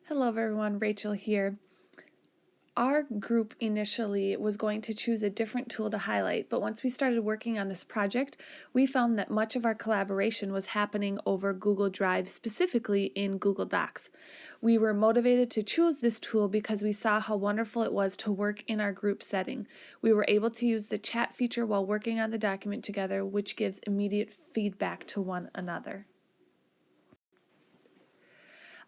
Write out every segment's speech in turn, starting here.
Hello everyone, Rachel here. Our group initially was going to choose a different tool to highlight, but once we started working on this project, we found that much of our collaboration was happening over Google Drive, specifically in Google Docs. We were motivated to choose this tool because we saw how wonderful it was to work in our group setting. We were able to use the chat feature while working on the document together, which gives immediate feedback to one another.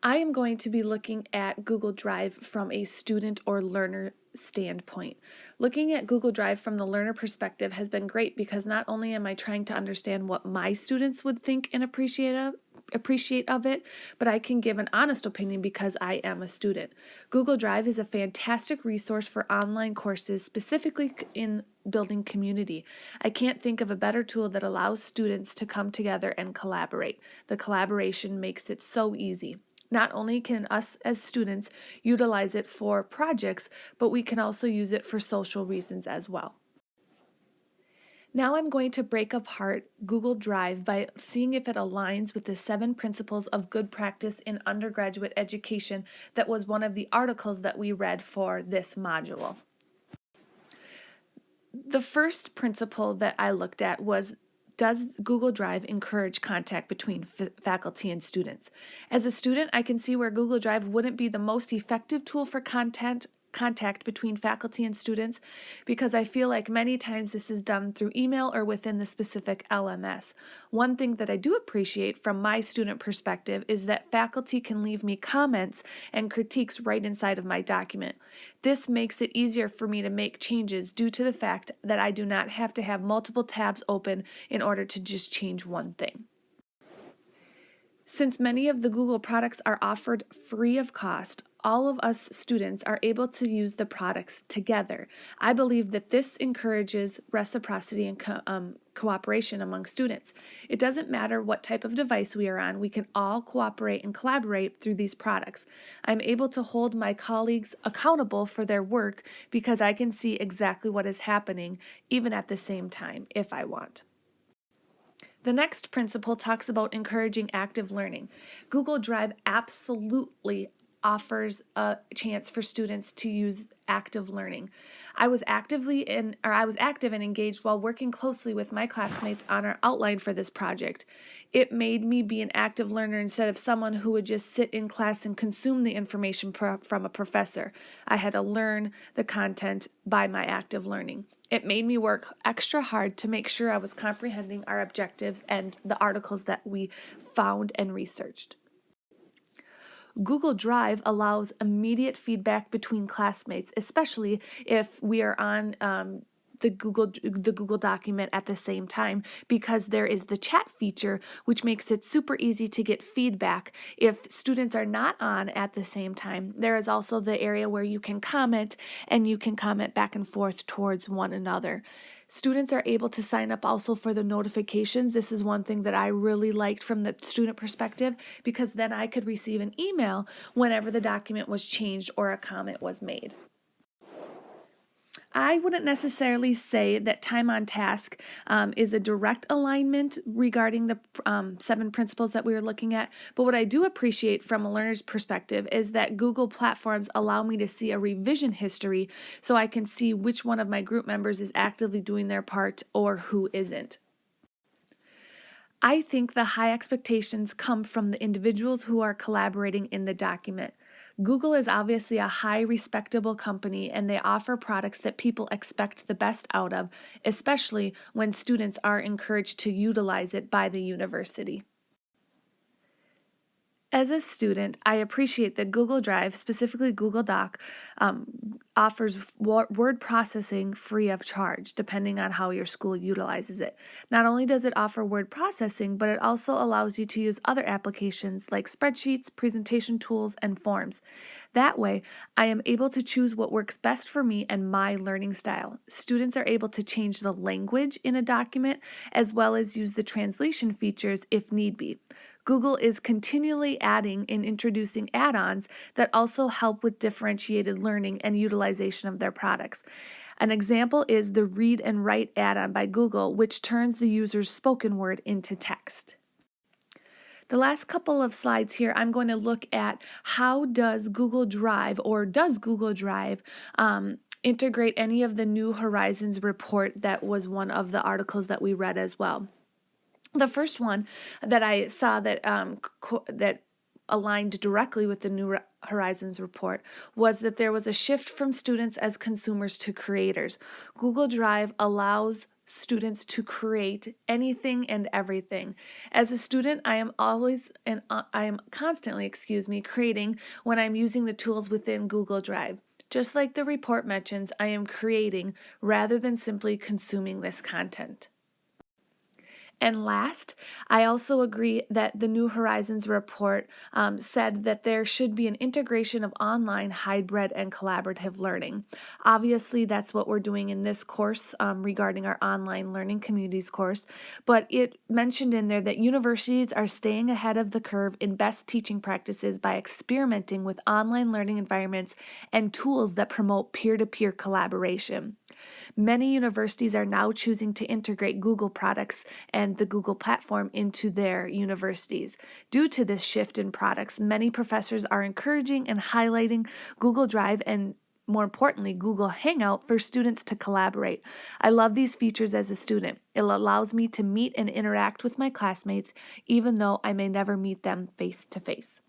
I am going to be looking at Google Drive from a student or learner standpoint. Looking at Google Drive from the learner perspective has been great because not only am I trying to understand what my students would think and appreciate of it, but I can give an honest opinion because I am a student. Google Drive is a fantastic resource for online courses, specifically in building community. I can't think of a better tool that allows students to come together and collaborate. The collaboration makes it so easy. Not only can us as students utilize it for projects, but we can also use it for social reasons as well. Now I'm going to break apart Google Drive by seeing if it aligns with the 7 principles of good practice in undergraduate education that was one of the articles that we read for this module. The first principle that I looked at was, does Google Drive encourage contact between faculty and students? As a student, I can see where Google Drive wouldn't be the most effective tool for contact between faculty and students because I feel like many times this is done through email or within the specific LMS. One thing that I do appreciate from my student perspective is that faculty can leave me comments and critiques right inside of my document. This makes it easier for me to make changes due to the fact that I do not have to have multiple tabs open in order to just change one thing. Since many of the Google products are offered free of cost, all of us students are able to use the products together. I believe that this encourages reciprocity and cooperation among students. It doesn't matter what type of device we are on, we can all cooperate and collaborate through these products. I'm able to hold my colleagues accountable for their work because I can see exactly what is happening, even at the same time, if I want. The next principle talks about encouraging active learning. Google Drive absolutely offers a chance for students to use active learning. I was active and engaged while working closely with my classmates on our outline for this project. It made me be an active learner instead of someone who would just sit in class and consume the information from a professor. I had to learn the content by my active learning. It made me work extra hard to make sure I was comprehending our objectives and the articles that we found and researched. Google Drive allows immediate feedback between classmates, especially if we are on the Google document at the same time, because there is the chat feature, which makes it super easy to get feedback. If students are not on at the same time, there is also the area where you can comment, and you can comment back and forth towards one another. Students are able to sign up also for the notifications. This is one thing that I really liked from the student perspective, because then I could receive an email whenever the document was changed or a comment was made. I wouldn't necessarily say that time on task is a direct alignment regarding the 7 principles that we were looking at, but what I do appreciate from a learner's perspective is that Google platforms allow me to see a revision history so I can see which one of my group members is actively doing their part or who isn't. I think the high expectations come from the individuals who are collaborating in the document. Google is obviously a high respectable company, and they offer products that people expect the best out of, especially when students are encouraged to utilize it by the university. As a student, I appreciate that Google Drive, specifically Google Doc, offers word processing free of charge, depending on how your school utilizes it. Not only does it offer word processing, but it also allows you to use other applications like spreadsheets, presentation tools, and forms. That way, I am able to choose what works best for me and my learning style. Students are able to change the language in a document, as well as use the translation features if need be. Google is continually adding and introducing add-ons that also help with differentiated learning and utilization of their products. An example is the Read and Write add-on by Google, which turns the user's spoken word into text. The last couple of slides here, I'm going to look at how does Google Drive or does Google Drive integrate any of the New Horizons report that was one of the articles that we read as well. The first one that I saw that that aligned directly with the New Horizons report was that there was a shift from students as consumers to creators. Google Drive allows students to create anything and everything. As a student, I am constantly, creating when I'm using the tools within Google Drive. Just like the report mentions, I am creating rather than simply consuming this content. And last, I also agree that the New Horizons report said that there should be an integration of online, hybrid, and collaborative learning. Obviously, that's what we're doing in this course regarding our online learning communities course, but it mentioned in there that universities are staying ahead of the curve in best teaching practices by experimenting with online learning environments and tools that promote peer-to-peer collaboration. Many universities are now choosing to integrate Google products and the Google platform into their universities. Due to this shift in products, many professors are encouraging and highlighting Google Drive and more importantly, Google Hangout for students to collaborate. I love these features as a student. It allows me to meet and interact with my classmates, even though I may never meet them face to face.